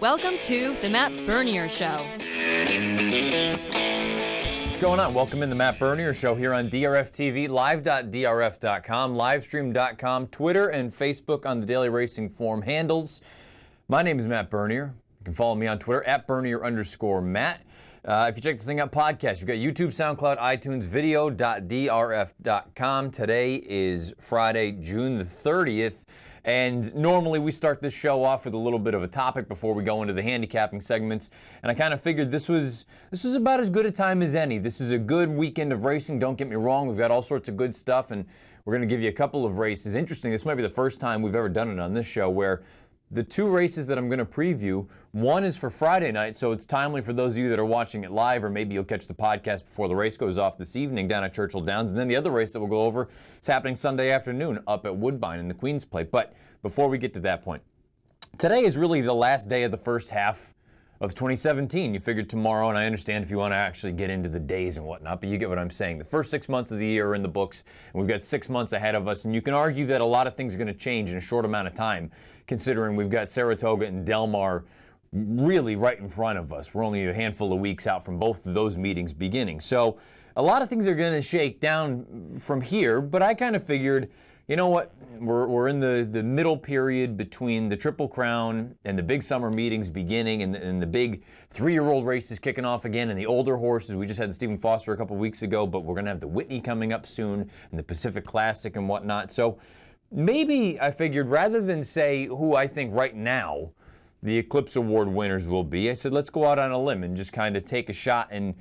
Welcome to the Matt Bernier Show. What's going on? Welcome in the Matt Bernier Show here on DRFTV, live.drf.com, livestream.com, Twitter and Facebook on the Daily Racing Forum handles. My name is Matt Bernier. You can follow me on Twitter at Bernier_Matt. If you check this thing out, podcast, you've got YouTube, SoundCloud, iTunes, video.drf.com. Today is Friday, June the 30th. And normally we start this show off with a little bit of a topic before we go into the handicapping segments. And I kind of figured this was about as good a time as any. This is a good weekend of racing. Don't get me wrong. We've got all sorts of good stuff, and we're going to give you a couple of races. Interesting, this might be the first time we've ever done it on this show where the two races that I'm going to preview, one is for Friday night, so it's timely for those of you that are watching it live, or maybe you'll catch the podcast before the race goes off this evening down at Churchill Downs. And then the other race that we'll go over is happening Sunday afternoon up at Woodbine in the Queen's Plate. But before we get to that point, today is really the last day of the first half of 2017. You figured tomorrow, and I understand if you want to actually get into the days and whatnot, but you get what I'm saying. The first 6 months of the year are in the books, and we've got 6 months ahead of us, and you can argue that a lot of things are going to change in a short amount of time, considering we've got Saratoga and Del Mar really right in front of us. We're only a handful of weeks out from both of those meetings beginning. So a lot of things are going to shake down from here, but I kind of figured, you know what, we're in the middle period between the Triple Crown and the big summer meetings beginning, and the big 3-year-old races kicking off again, and the older horses. We just had the Stephen Foster a couple weeks ago, but we're going to have the Whitney coming up soon, and the Pacific Classic and whatnot. So maybe I figured, rather than say who I think right now the Eclipse Award winners will be, I said let's go out on a limb and just kind of take a shot and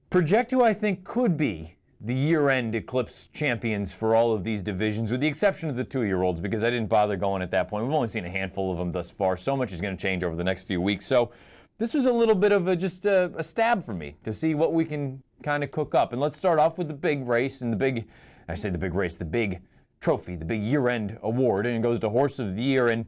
project who I think could be the year-end Eclipse champions for all of these divisions, with the exception of the 2-year-olds, because I didn't bother going at that point. We've only seen a handful of them thus far. So much is going to change over the next few weeks. So this was a little bit of just a stab for me to see what we can kind of cook up. And let's start off with the big race and the big trophy, the big year-end award, and it goes to Horse of the Year. And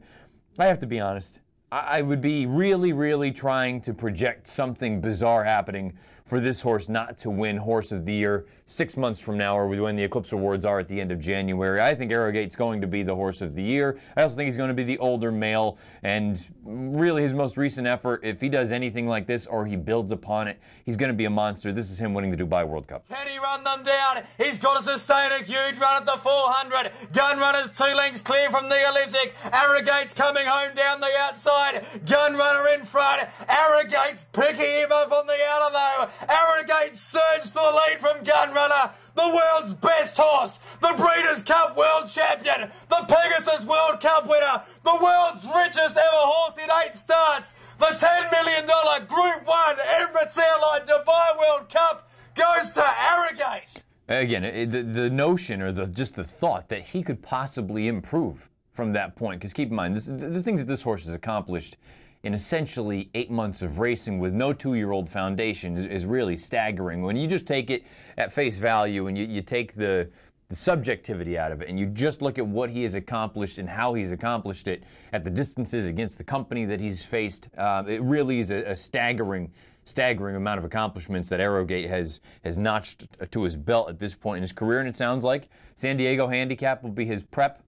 I have to be honest, I would be really, really trying to project something bizarre happening for this horse not to win Horse of the Year 6 months from now, or when the Eclipse Awards are at the end of January. I think Arrogate's going to be the Horse of the Year. I also think he's going to be the older male, and really his most recent effort, if he does anything like this or he builds upon it, he's going to be a monster. This is him winning the Dubai World Cup. Can he run them down? He's got to sustain a huge run at the 400. Gun Runner's 2 lengths clear from the elliptic. Arrogate's coming home down the outside. Gun Runner in front. Arrogate's picking him up on the outer though. Arrogate surged to the lead from Gun Runner. The world's best horse, the Breeders' Cup World Champion, the Pegasus World Cup winner, the world's richest ever horse in 8 starts, the $10 million Group 1 Emirates Airline Dubai World Cup goes to Arrogate. Again, the notion, or just the thought that he could possibly improve from that point, because keep in mind, the things that this horse has accomplished in essentially 8 months of racing with no 2-year-old foundation is really staggering. When you just take it at face value and you take the subjectivity out of it and you just look at what he has accomplished and how he's accomplished it at the distances against the company that he's faced, it really is a staggering amount of accomplishments that Arrogate has notched to his belt at this point in his career. And it sounds like San Diego Handicap will be his prep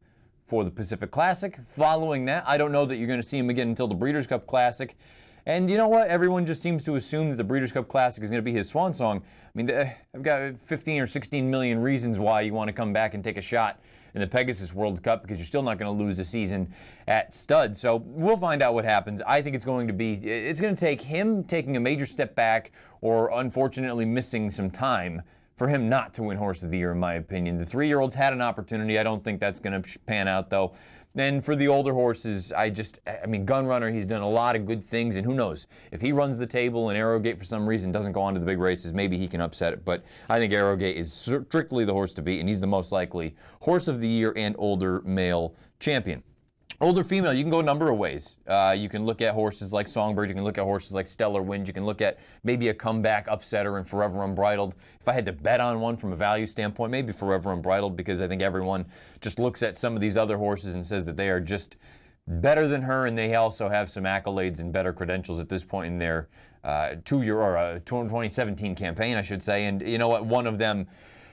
for the Pacific Classic. Following that, I don't know that you're going to see him again until the Breeders' Cup Classic. And you know what? Everyone just seems to assume that the Breeders' Cup Classic is going to be his swan song. I mean, I've got 15 or 16 million reasons why you want to come back and take a shot in the Pegasus World Cup, because you're still not going to lose a season at stud. So we'll find out what happens. I think it's going to take him taking a major step back, or unfortunately missing some time, for him not to win Horse of the Year, in my opinion. The 3-year-olds had an opportunity. I don't think that's going to pan out, though. And for the older horses, I mean, Gun Runner, he's done a lot of good things, and who knows? If he runs the table and Arrogate for some reason doesn't go on to the big races, maybe he can upset it. But I think Arrogate is strictly the horse to beat, and he's the most likely Horse of the Year and older male champion. Older female, you can go a number of ways. You can look at horses like Songbird. You can look at horses like Stellar Wind. You can look at maybe a comeback upsetter in Forever Unbridled. If I had to bet on one from a value standpoint, maybe Forever Unbridled, because I think everyone just looks at some of these other horses and says that they are just better than her, and they also have some accolades and better credentials at this point in their 2017 campaign, I should say. And you know what? One of them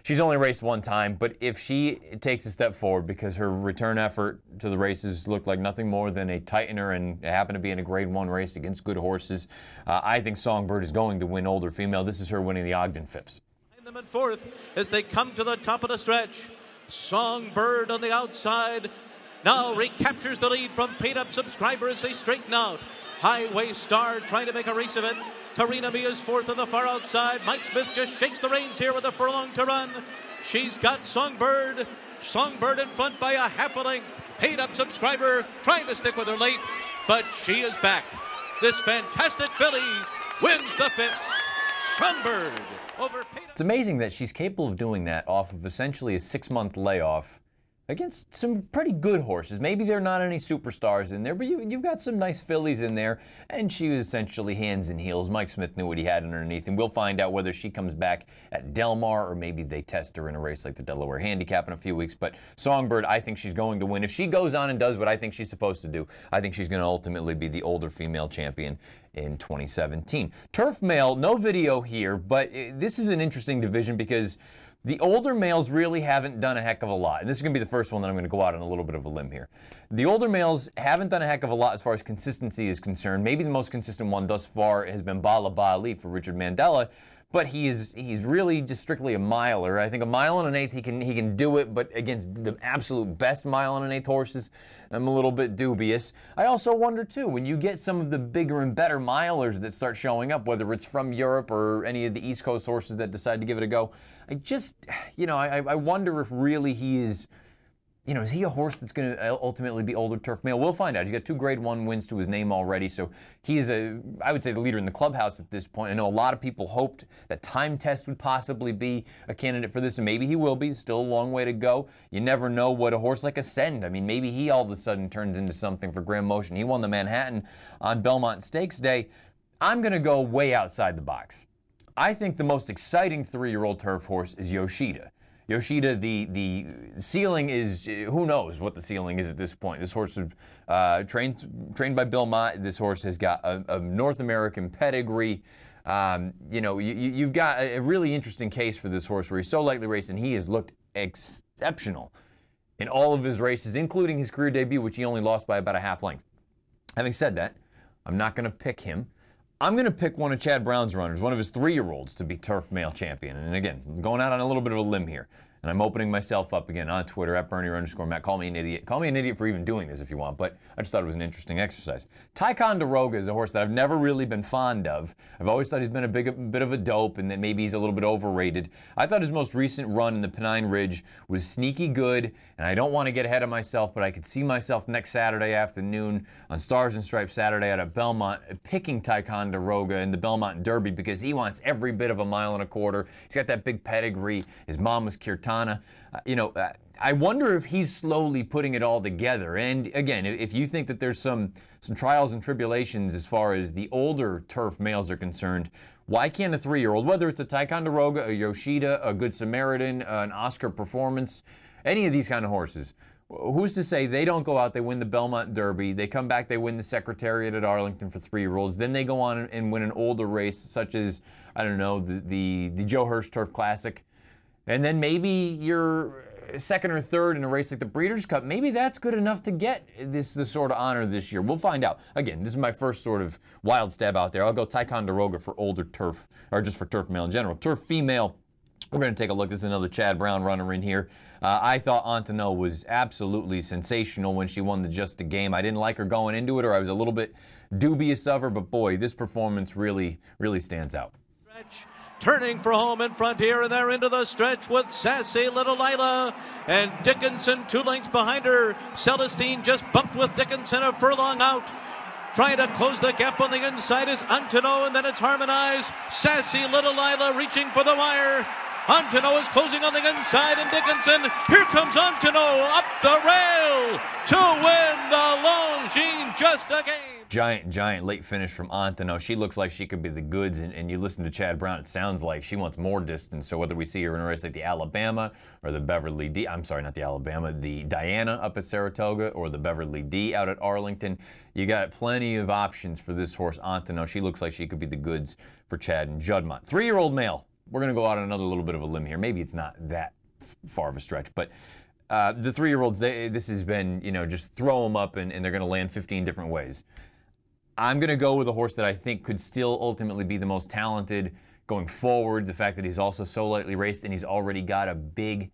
She's only raced one time, but if she takes a step forward, because her return effort to the races looked like nothing more than a tightener and happened to be in a Grade 1 race against good horses, I think Songbird is going to win older female. This is her winning the Ogden Phipps. Them in fourth as they come to the top of the stretch. Songbird on the outside now recaptures the lead from paid-up subscribers as they straighten out. Highway Star trying to make a race of it. Karina Mia's fourth on the far outside. Mike Smith just shakes the reins here with a furlong to run. She's got Songbird. Songbird in front by a half a length. Paid-up subscriber trying to stick with her late, but she is back. This fantastic filly wins the Phipps. Songbird over paid-up. It's amazing that she's capable of doing that off of essentially a 6-month layoff against some pretty good horses. Maybe there are not any superstars in there, but you've got some nice fillies in there, and she was essentially hands and heels. Mike Smith knew what he had underneath, and we'll find out whether she comes back at Del Mar or maybe they test her in a race like the Delaware Handicap in a few weeks. But Songbird, I think she's going to win. If she goes on and does what I think she's supposed to do, I think she's going to ultimately be the older female champion in 2017. Turf male, no video here, but this is an interesting division because the older males really haven't done a heck of a lot. And this is going to be the first one that I'm going to go out on a little bit of a limb here. The older males haven't done a heck of a lot as far as consistency is concerned. Maybe the most consistent one thus far has been Bala Bali for Richard Mandela, but he's really just strictly a miler. I think a mile and an eighth he can do it, but against the absolute best mile and an eighth horses, I'm a little bit dubious. I also wonder too, when you get some of the bigger and better milers that start showing up, whether it's from Europe or any of the East Coast horses that decide to give it a go, I just, I wonder if really he is, is he a horse that's going to ultimately be older turf male? We'll find out. He's got 2 Grade 1 wins to his name already, so he is I would say, the leader in the clubhouse at this point. I know a lot of people hoped that Time Test would possibly be a candidate for this, and maybe he will be. Still a long way to go. You never know what a horse like Ascend, I mean, maybe he all of a sudden turns into something for Graham Motion. He won the Manhattan on Belmont Stakes Day. I'm going to go way outside the box. I think the most exciting 3-year-old turf horse is Yoshida. Yoshida, the ceiling is, who knows what the ceiling is at this point. This horse is trained by Bill Mott. This horse has got a North American pedigree. You've got a really interesting case for this horse where he's so lightly raced, and he has looked exceptional in all of his races, including his career debut, which he only lost by about a half length. Having said that, I'm not going to pick him. I'm going to pick one of Chad Brown's runners, one of his 3-year-olds, to be turf male champion. And again, I'm going out on a little bit of a limb here. And I'm opening myself up again on Twitter, at Bernier_Matt. Call me an idiot. Call me an idiot for even doing this if you want, but I just thought it was an interesting exercise. Ticonderoga is a horse that I've never really been fond of. I've always thought he's been a bit of a dope and that maybe he's a little bit overrated. I thought his most recent run in the Pennine Ridge was sneaky good, and I don't want to get ahead of myself, but I could see myself next Saturday afternoon on Stars and Stripes Saturday out at Belmont picking Ticonderoga in the Belmont Derby because he wants every bit of a mile and a quarter. He's got that big pedigree. His mom was Kirtana. I wonder if he's slowly putting it all together. And again, if you think that there's some trials and tribulations as far as the older turf males are concerned, why can't a 3-year-old, whether it's a Ticonderoga, a Yoshida, a Good Samaritan, an Oscar Performance, any of these kind of horses, who's to say they don't go out, they win the Belmont Derby, they come back, they win the Secretariat at Arlington for 3-year-olds, then they go on and win an older race such as, I don't know, the Joe Hirsch Turf Classic. And then maybe you're second or third in a race like the Breeders' Cup. Maybe that's good enough to get this sort of honor this year. We'll find out. Again, this is my first sort of wild stab out there. I'll go Ticonderoga for older turf, or just for turf male in general. Turf female, we're going to take a look. This is another Chad Brown runner in here. I thought Antino was absolutely sensational when she won the Just a Game. I didn't like her going into it, or I was a little bit dubious of her, but boy, this performance really, really stands out. Turning for home in front here, and they're into the stretch with Sassy, Little Lila, and Dickinson 2 lengths behind her. Celestine just bumped with Dickinson a furlong out. Trying to close the gap on the inside is Antino, and then it's Harmonized. Sassy, Little Lila reaching for the wire. Antino is closing on the inside, and Dickinson, here comes Antino up the rail to win the Longines Just a Game. Giant late finish from Antino. She looks like she could be the goods, and you listen to Chad Brown, it sounds like she wants more distance. So whether we see her in a race like the Alabama or the Beverly D, I'm sorry, not the Alabama, the Diana up at Saratoga or the Beverly D out at Arlington, you got plenty of options for this horse, Antino. She looks like she could be the goods for Chad and Juddmonte. 3-year-old male. we're going to go out on another little bit of a limb here. Maybe it's not that far of a stretch, but the 3-year-olds, this has been, just throw them up and they're going to land 15 different ways. I'm going to go with a horse that I think could still ultimately be the most talented going forward. The fact that he's also so lightly raced and he's already got a big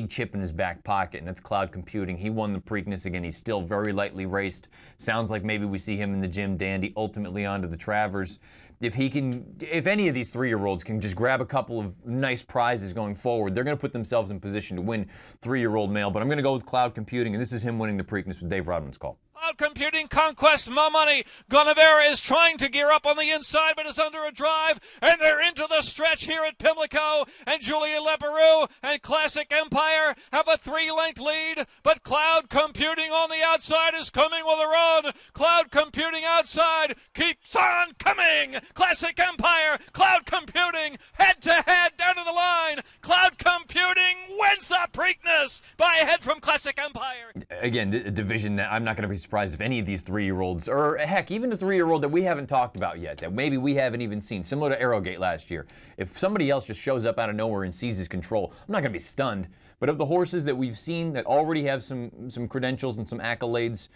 chip in his back pocket, and that's Cloud Computing. He won the Preakness again. He's still very lightly raced. Sounds like maybe we see him in the Jim Dandy, ultimately onto the Travers. If any of these 3-year-olds can just grab a couple of nice prizes going forward, they're going to put themselves in position to win 3-year-old male. But I'm going to go with Cloud Computing, and this is him winning the Preakness with Dave Rodman's call. Cloud Computing, Conquest, more money. Guinevere is trying to gear up on the inside, but is under a drive, and they're into the stretch here at Pimlico, and Julia Leperoux and Classic Empire have a 3-length lead, but Cloud Computing on the outside is coming with a run. Cloud Computing outside keeps on coming. Classic Empire, Cloud Computing, head-to-head down to the line. Cloud Computing wins the Preakness by a head from Classic Empire. Again, a division that I'm not going to be surprised if any of these 3-year-olds, or heck, even a 3-year-old that we haven't talked about yet, that maybe we haven't even seen, similar to Arrogate last year. If somebody else just shows up out of nowhere and seizes control, I'm not going to be stunned. But of the horses that we've seen that already have some credentials and some accolades,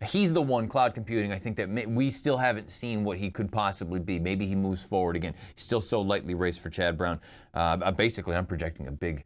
he's the one, Cloud Computing, I think that we still haven't seen what he could possibly be. Maybe he moves forward again. He's still so lightly raced for Chad Brown. Basically, I'm projecting a big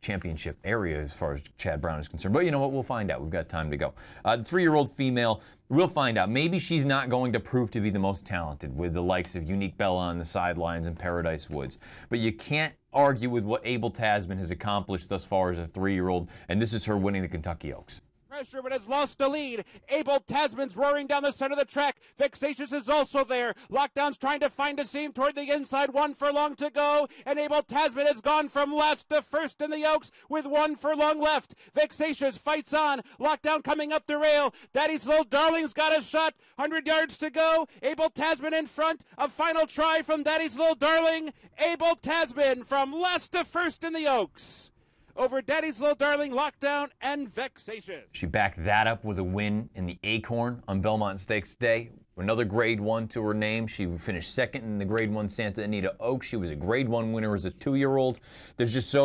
championship area as far as Chad Brown is concerned. But you know what? We'll find out. We've got time to go. The 3-year-old female, we'll find out. Maybe she's not going to prove to be the most talented with the likes of Unique Bella on the sidelines and Paradise Woods. But you can't argue with what Abel Tasman has accomplished thus far as a 3-year-old, and this is her winning the Kentucky Oaks. Pressure, but has lost the lead. Abel Tasman's roaring down the center of the track. Vexatious is also there. Lockdown's trying to find a seam toward the inside. 1 furlong to go, and Abel Tasman has gone from last to first in the Oaks with 1 furlong left. Vexatious fights on. Lockdown coming up the rail. Daddy's Little Darling's got a shot. 100 yards to go. Abel Tasman in front. A final try from Daddy's Little Darling. Abel Tasman from last to first in the Oaks over Daddy's Little Darling, Lockdown, and Vexatious. She backed that up with a win in the Acorn on Belmont Stakes Day. Another Grade 1 to her name. She finished second in the Grade 1 Santa Anita Oaks. She was a Grade 1 winner as a 2-year-old. There's just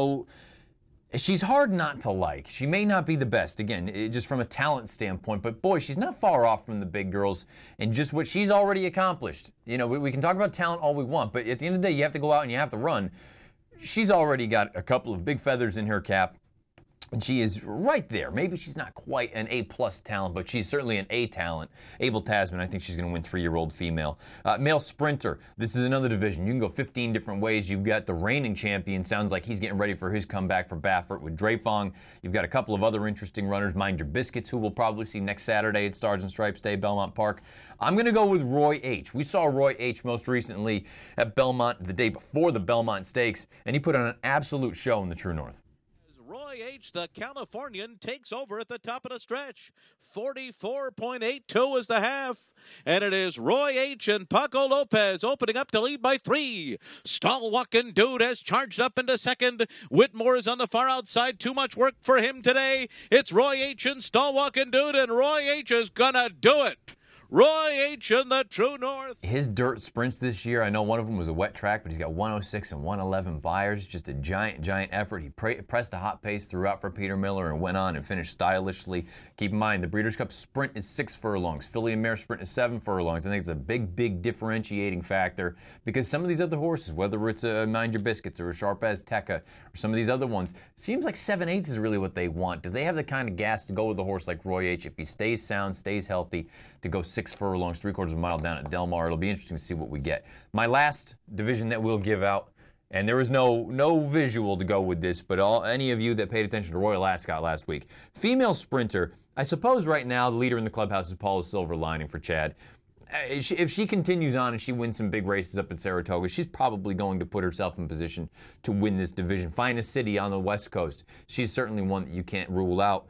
she's hard not to like. She may not be the best, again, just from a talent standpoint, but boy, she's not far off from the big girls and just what she's already accomplished. We can talk about talent all we want, but at the end of the day, you have to go out and you have to run. She's already got a couple of big feathers in her cap, and she is right there. Maybe she's not quite an A-plus talent, but she's certainly an A talent. Abel Tasman, I think she's going to win 3-year-old female. Male sprinter, this is another division. You can go 15 different ways. You've got the reigning champion. Sounds like he's getting ready for his comeback for Baffert with Drefong. You've got a couple of other interesting runners. Mind Your Biscuits, who we'll probably see next Saturday at Stars and Stripes Day, Belmont Park. I'm going to go with Roy H. We saw Roy H. most recently at Belmont the day before the Belmont Stakes, and he put on an absolute show in the True North. Roy H., the Californian, takes over at the top of the stretch. 44.82 is the half. And it is Roy H. and Paco Lopez opening up to lead by 3. Stall-walking Dude has charged up into second. Whitmore is on the far outside. Too much work for him today. It's Roy H. and Stall-walking Dude, and Roy H. is gonna do it. Roy H. in the True North. His dirt sprints this year, I know one of them was a wet track, but he's got 106 and 111 buyers. Just a giant effort. He pressed a hot pace throughout for Peter Miller and went on and finished stylishly. Keep in mind, the Breeders' Cup sprint is 6 furlongs. Filly and Mare sprint is 7 furlongs. I think it's a big differentiating factor because some of these other horses, whether it's a Mind Your Biscuits or a Sharp As Tekka or some of these other ones, seems like 7/8 is really what they want. Do they have the kind of gas to go with a horse like Roy H. if he stays sound, stays healthy, to go 6 furlongs, 3/4 of a mile down at Del Mar? It'll be interesting to see what we get. My last division that we'll give out, and there was no visual to go with this, but any of you that paid attention to Royal Ascot last week, female sprinter, I suppose right now the leader in the clubhouse is Paula Silver Lining for Chad. If she continues on and she wins some big races up at Saratoga, she's probably going to put herself in position to win this division. Finest city on the West Coast. She's certainly one that you can't rule out.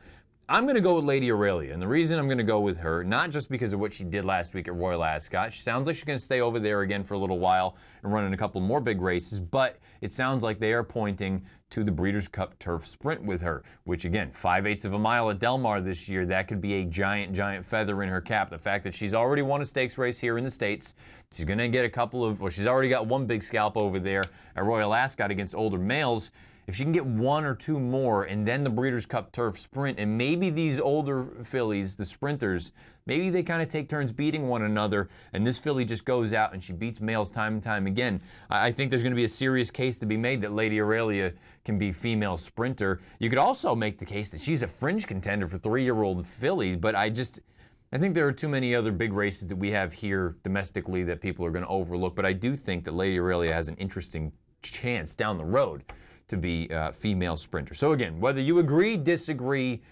I'm going to go with Lady Aurelia, and the reason I'm going to go with her, not just because of what she did last week at Royal Ascot. She sounds like she's going to stay over there again for a little while and run in a couple more big races, but it sounds like they are pointing to the Breeders' Cup Turf Sprint with her, which again, 5/8 of a mile at Del Mar this year, that could be a giant, giant feather in her cap. The fact that she's already won a stakes race here in the States, she's going to get a couple of, well, she's already got one big scalp over there at Royal Ascot against older males. If she can get one or two more and then the Breeders' Cup Turf Sprint, and maybe these older fillies, the sprinters, maybe they kind of take turns beating one another, and this filly just goes out and she beats males time and time again. I think there's going to be a serious case to be made that Lady Aurelia can be female sprinter. You could also make the case that she's a fringe contender for 3-year-old fillies, but I think there are too many other big races that we have here domestically that people are going to overlook, but I do think that Lady Aurelia has an interesting chance down the road to be a female sprinter. So again, whether you agree, disagree,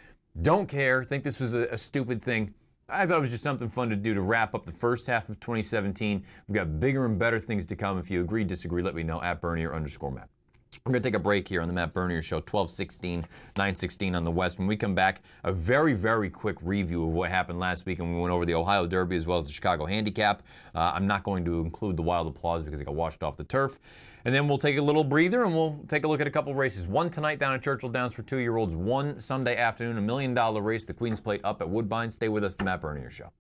don't care, think this was a stupid thing, I thought it was just something fun to do to wrap up the first half of 2017. We've got bigger and better things to come. If you agree, disagree, let me know at Bernier_Matt. We're going to take a break here on the Matt Bernier Show, 12:16, 9:16 on the West. When we come back, a very, very quick review of what happened last week, and we went over the Ohio Derby as well as the Chicago Handicap. I'm not going to include the Wild Applause because it got washed off the turf. And then we'll take a little breather and we'll take a look at a couple races. One tonight down at Churchill Downs for 2-year-olds. One Sunday afternoon, $1 million race, the Queen's Plate up at Woodbine. Stay with us, the Matt Bernier Show.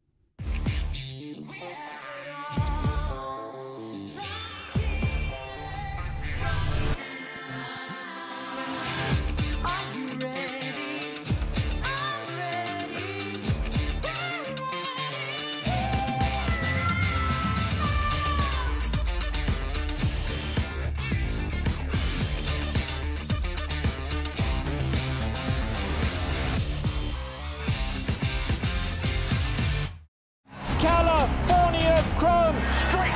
California Chrome, straight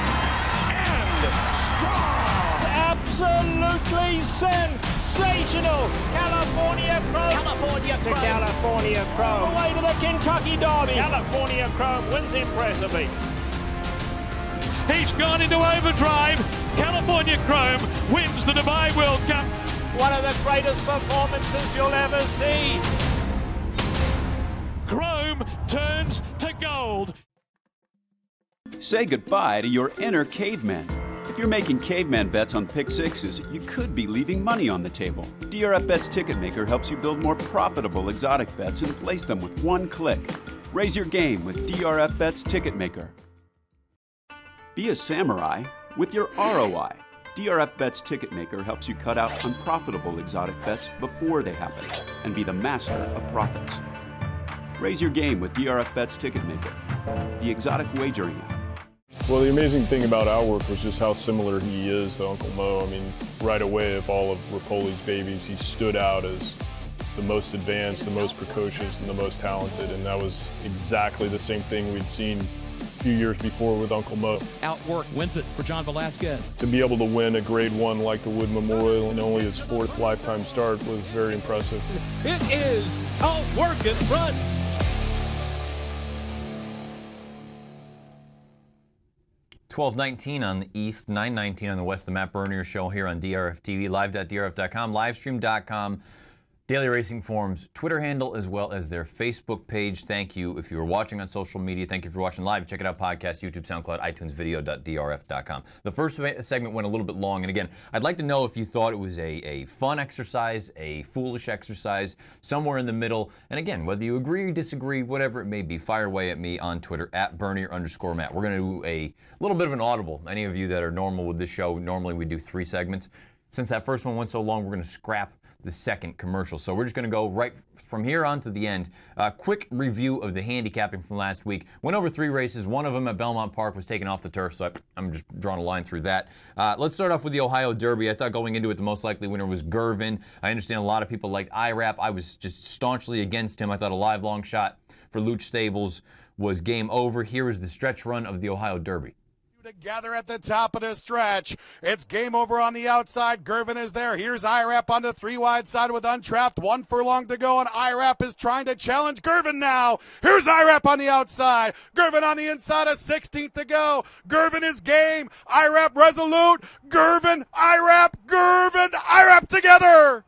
and strong. Absolutely sensational. California Chrome. California Chrome. To California Chrome. Away to the Kentucky Derby. California Chrome wins impressively. He's gone into overdrive. California Chrome wins the Dubai World Cup. One of the greatest performances you'll ever see. Chrome turns to gold. Say goodbye to your inner caveman. If you're making caveman bets on pick sixes, you could be leaving money on the table. DRF Bets Ticketmaker helps you build more profitable exotic bets and place them with one click. Raise your game with DRF Bets Ticketmaker. Be a samurai with your ROI. DRF Bets Ticketmaker helps you cut out unprofitable exotic bets before they happen and be the master of profits. Raise your game with DRF Bets Ticketmaker, the exotic wagering app. Well, the amazing thing about our work was just how similar he is to Uncle Mo. I mean, right away of all of Rapoli's babies, he stood out as the most advanced, the most precocious, and the most talented, and that was exactly the same thing we'd seen a few years before with Uncle Mo. Outwork wins it for John Velasquez. To be able to win a Grade 1 like the Wood Memorial in only his 4th lifetime start was very impressive. It is Outwork in front. 12:19 on the East, 9:19 on the West. The Matt Bernier Show here on DRFTV, live.drf.com, livestream.com, Daily Racing Forum's Twitter handle, as well as their Facebook page. Thank you if you were watching on social media. Thank you for watching live. Check it out, podcast, YouTube, SoundCloud, iTunes, video.drf.com. The first segment went a little bit long, and again, I'd like to know if you thought it was a fun exercise, a foolish exercise, somewhere in the middle. And again, whether you agree or disagree, whatever it may be, fire away at me on Twitter, at Bernier_Matt. We're going to do a little bit of an audible. Any of you that are normal with this show, normally we do 3 segments. Since that first one went so long, we're going to scrap the second commercial. So we're just going to go right from here on to the end. Quick review of the handicapping from last week. Went over 3 races. One of them at Belmont Park was taken off the turf, so I'm just drawing a line through that. Let's start off with the Ohio Derby. I thought going into it the most likely winner was Gervin. I understand a lot of people liked IRAP. I was just staunchly against him. I thought a live long shot for Luch Stables was game over. Here is the stretch run of the Ohio Derby. Together at the top of the stretch. It's game over on the outside. Gervin is there. Here's IRAP on the 3 wide side with Untrapped. 1 furlong to go, and IRAP is trying to challenge Gervin now. Here's IRAP on the outside. Gervin on the inside, a 16th to go. Gervin is game. IRAP resolute. Gervin, IRAP together.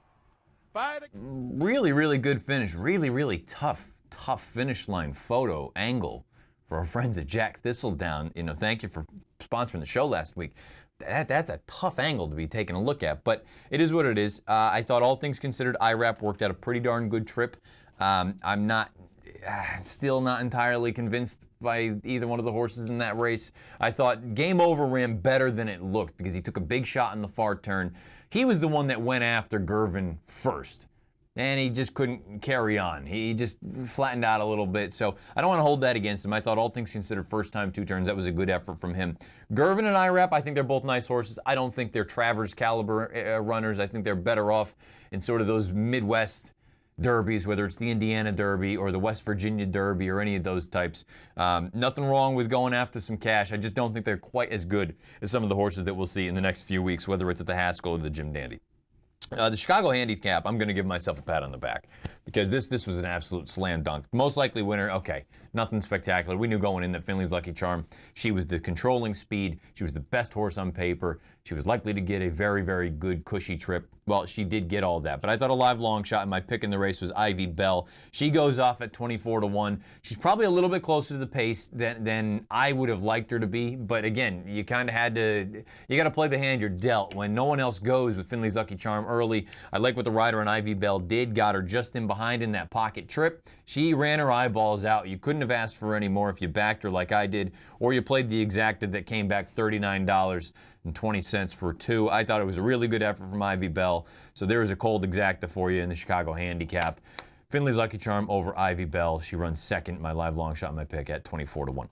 fight. Really, really good finish. Really, really tough finish line photo angle for our friends at Jack Thistledown. You know, thank you for sponsoring the show last week. That's a tough angle to be taking a look at, but it is what it is. I thought all things considered, IRAP worked out a pretty darn good trip. I'm still not entirely convinced by either one of the horses in that race. I thought Game Over ran better than it looked because he took a big shot in the far turn. He was the one that went after Gervin first, and he just couldn't carry on. He just flattened out a little bit, so I don't want to hold that against him. I thought all things considered, first time 2 turns, that was a good effort from him. Gervin and IRAP, I think they're both nice horses. I don't think they're Travers caliber runners. I think they're better off in sort of those Midwest derbies, whether it's the Indiana Derby or the West Virginia Derby or any of those types. Nothing wrong with going after some cash. I just don't think they're quite as good as some of the horses that we'll see in the next few weeks, whether it's at the Haskell or the Jim Dandy. The Chicago Handicap, I'm going to give myself a pat on the back because this was an absolute slam dunk. Most likely winner, okay, nothing spectacular. We knew going in that Finley's Lucky Charm, she was the controlling speed. She was the best horse on paper. She was likely to get a very, very good, cushy trip. Well, she did get all that, but I thought a live long shot, and my pick in the race was Ivy Bell. She goes off at 24-1. She's probably a little bit closer to the pace than I would have liked her to be, but again, you kind of had to, you got to play the hand you're dealt. When no one else goes with Finley's Lucky Charm early, I like what the rider on Ivy Bell did, got her just in behind in that pocket trip. She ran her eyeballs out. You couldn't have asked for any more if you backed her like I did, or you played the exacta that came back $39.20 for 2. I thought it was a really good effort from Ivy Bell. So there is a cold exacta for you in the Chicago Handicap. Finley's Lucky Charm over Ivy Bell. She runs second, my live long shot, my pick at 24-1.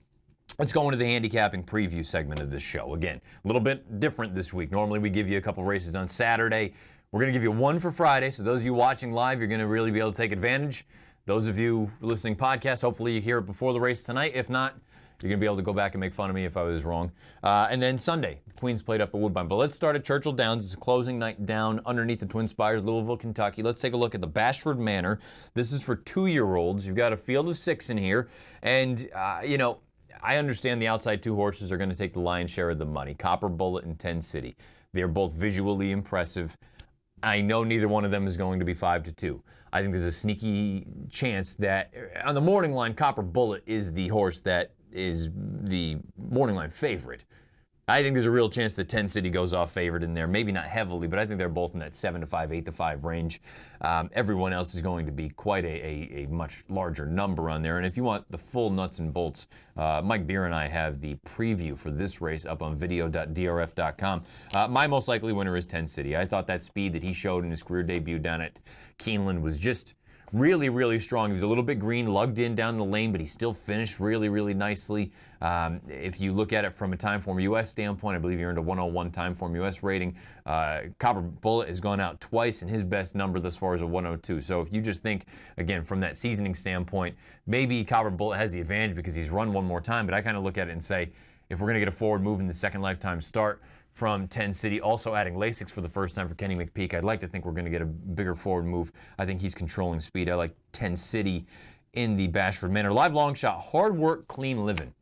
Let's go into the handicapping preview segment of this show. Again, a little bit different this week. Normally we give you a couple races on Saturday. We're going to give you one for Friday. So those of you watching live, you're going to really be able to take advantage. Those of you listening podcast, hopefully you hear it before the race tonight. If not, you're going to be able to go back and make fun of me if I was wrong. And then Sunday, the Queens played up at Woodbine. But let's start at Churchill Downs. It's a closing night down underneath the Twin Spires, Louisville, Kentucky. Let's take a look at the Bashford Manor. This is for 2-year-olds. You've got a field of 6 in here. And, you know, I understand the outside 2 horses are going to take the lion's share of the money. Copper Bullet and 10 City. They're both visually impressive. I know neither one of them is going to be 5-2. I think there's a sneaky chance that on the morning line, Copper Bullet is the horse that is the morning line favorite. I think there's a real chance that 10 City goes off favored in there. Maybe not heavily, but I think they're both in that 7-5, 8-5 range. Everyone else is going to be quite a much larger number on there. And if you want the full nuts and bolts, Mike Beer and I have the preview for this race up on video.drf.com. My most likely winner is 10 City. I thought that speed that he showed in his career debut down at Keeneland was just really, really strong. He was a little bit green, lugged in down the lane, but he still finished really, really nicely. If you look at it from a Timeform US standpoint, I believe he earned a 101 Timeform US rating. Copper Bullet has gone out twice, and his best number thus far is a 102. So if you just think, again, from that seasoning standpoint, maybe Copper Bullet has the advantage because he's run one more time, but I kind of look at it and say, if we're going to get a forward move in the second lifetime start from 10 City, also adding Lasix for the first time for Kenny McPeak, I'd like to think we're going to get a bigger forward move. I think he's controlling speed. I like 10 City in the Bashford Manor. Live long shot, Hard Work, Clean Living.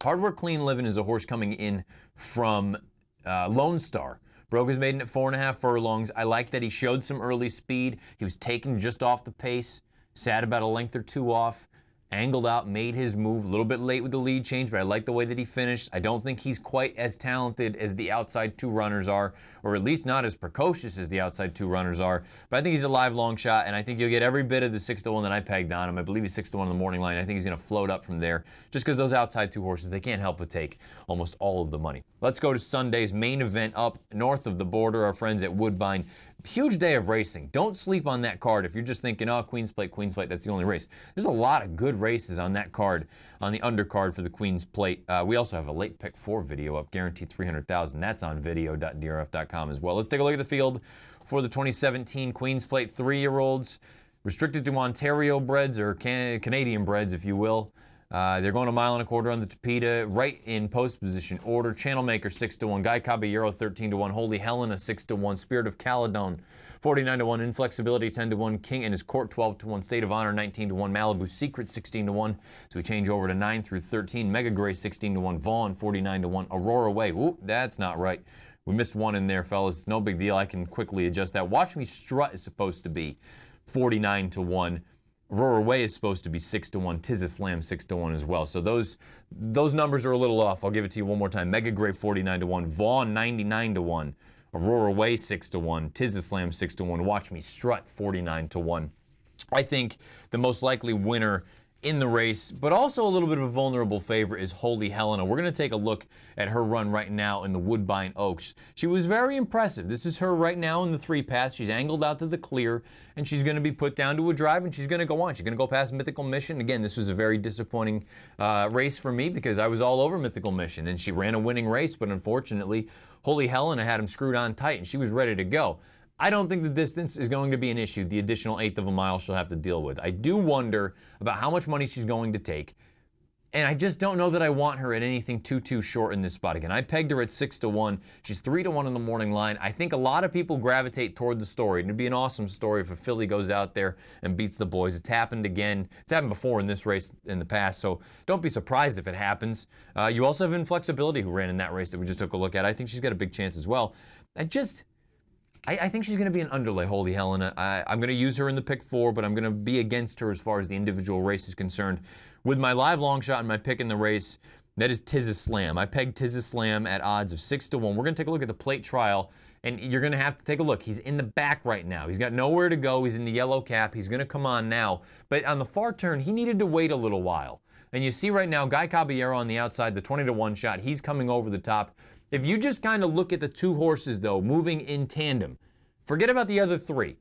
Hard Work, Clean Living is a horse coming in from Lone Star. Broke his maiden at 4.5 furlongs. I like that he showed some early speed. He was taken just off the pace, sat about a length or 2 off, angled out, made his move, a little bit late with the lead change, but I like the way that he finished. I don't think he's quite as talented as the outside 2 runners are, or at least not as precocious as the outside 2 runners are, but I think he's a live long shot, and I think you'll get every bit of the 6-1 that I pegged on him. I believe he's 6-1 on the morning line. I think he's going to float up from there, just because those outside 2 horses, they can't help but take almost all of the money. Let's go to Sunday's main event up north of the border, our friends at Woodbine. Huge day of racing. Don't sleep on that card if you're just thinking, oh, Queen's Plate, that's the only race. There's a lot of good races on that card, on the undercard for the Queen's Plate. We also have a late pick 4 video up, guaranteed $300,000. That's on video.drf.com as well. Let's take a look at the field for the 2017 Queen's Plate 3-year-olds. Restricted to Ontario breds, or Canadian breds, if you will. They're going 1.25 miles on the Tapeta, right in post position order. Channelmaker 6-1, Guy Caballero 13-1, Holy Helena 6-1, Spirit of Caledon 49-1, Inflexibility 10-1, King and his Court 12-1, State of Honor 19-1, Malibu Secret 16-1. So we change over to 9 through 13. Mega Gray 16-1, Vaughn 49-1, Aurora Way. Whoop, that's not right. We missed one in there, fellas. No big deal. I can quickly adjust that. Watch Me Strut is supposed to be 49 to 1. Roar Away is supposed to be 6 to 1. Tiz Slam 6 to 1 as well. So those numbers are a little off. I'll give it to you one more time. Mega Grave 49 to 1. Vaughn 99 to 1. Roar Away 6 to 1. Tiz Slam 6 to 1. Watch Me Strut 49 to 1. I think the most likely winner in the race, but also a little bit of a vulnerable favorite, is Holy Helena. We're going to take a look at her run right now in the Woodbine Oaks. She was very impressive. This is her right now in the 3-path. She's angled out to the clear, and she's going to be put down to a drive, and she's going to go on. She's going to go past Mythical Mission. Again, this was a very disappointing race for me because I was all over Mythical Mission, and she ran a winning race, but unfortunately, Holy Helena had him screwed on tight, and she was ready to go. I don't think the distance is going to be an issue, the additional 1/8 of a mile she'll have to deal with. I do wonder about how much money she's going to take, and I just don't know that I want her at anything too short in this spot. Again, I pegged her at 6 to 1. She's 3 to 1 in the morning line. I think a lot of people gravitate toward the story. It'd be an awesome story if a filly goes out there and beats the boys. It's happened again. It's happened before in this race in the past, so don't be surprised if it happens. You also have Inflexibility, who ran in that race that we just took a look at. I think she's got a big chance as well. I think she's going to be an underlay, Holy Helena. I'm going to use her in the pick 4, but I'm going to be against her as far as the individual race is concerned. With my live long shot and my pick in the race, that is Tiz Slam. I pegged Tiz Slam at odds of 6 to 1. We're going to take a look at the plate trial, and you're going to have to take a look. He's in the back right now. He's got nowhere to go. He's in the yellow cap. He's going to come on now. But on the far turn, he needed to wait a little while. And you see right now, Guy Caballero on the outside, the 20 to 1 shot. He's coming over the top. If you just kind of look at the two horses, though, moving in tandem, forget about the other 3.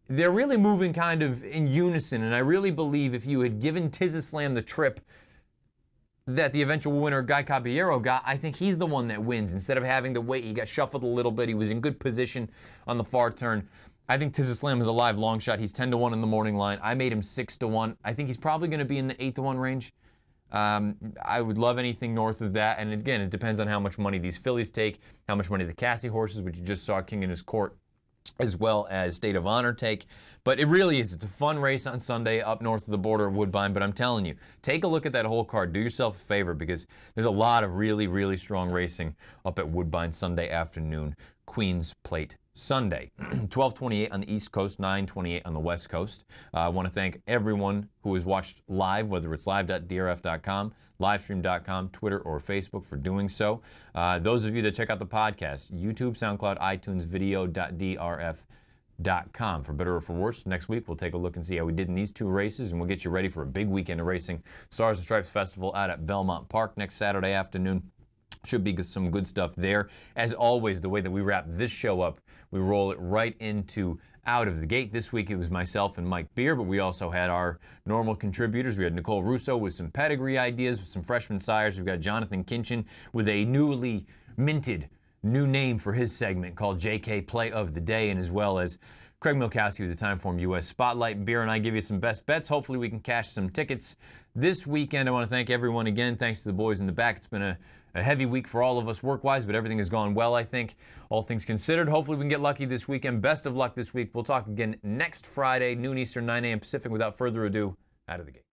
They're really moving kind of in unison, and I really believe if you had given Tiz Slam the trip that the eventual winner, Guy Caballero, got, I think he's the one that wins. Instead of having to wait, he got shuffled a little bit. He was in good position on the far turn. I think Tiz Slam is a live long shot. He's 10 to 1 in the morning line. I made him 6 to 1. I think he's probably going to be in the 8 to 1 range. I would love anything north of that, and again, it depends on how much money these fillies take, how much money the Cassie horses, which you just saw King in his court, as well as State of Honor take. But it really is. It's a fun race on Sunday up north of the border of Woodbine. But I'm telling you, take a look at that whole card. Do yourself a favor because there's a lot of really strong racing up at Woodbine Sunday afternoon. Queen's Plate Sunday. 12:28 on the East Coast, 9:28 on the West Coast. I want to thank everyone who has watched live, whether it's live.drf.com, livestream.com, Twitter, or Facebook for doing so. Those of you that check out the podcast, YouTube, SoundCloud, iTunes, video.drf.com. For better or for worse, next week we'll take a look and see how we did in these 2 races, and we'll get you ready for a big weekend of racing. Stars and Stripes Festival out at Belmont Park next Saturday afternoon. Should be some good stuff there. As always, the way that we wrap this show up, we roll it right into Out of the Gate. This week it was myself and Mike Beer, but we also had our normal contributors. We had Nicole Russo with some pedigree ideas, with some freshman sires. We've got Jonathan Kinchin with a newly minted new name for his segment called JK Play of the Day, and as well as Craig Milkowski with the Timeform US Spotlight. Beer and I give you some best bets. Hopefully we can cash some tickets this weekend. I want to thank everyone again. Thanks to the boys in the back. It's been a heavy week for all of us work-wise, but everything has gone well, I think. All things considered, hopefully we can get lucky this weekend. Best of luck this week. We'll talk again next Friday, noon Eastern, 9 a.m. Pacific. Without further ado, Out of the Gate.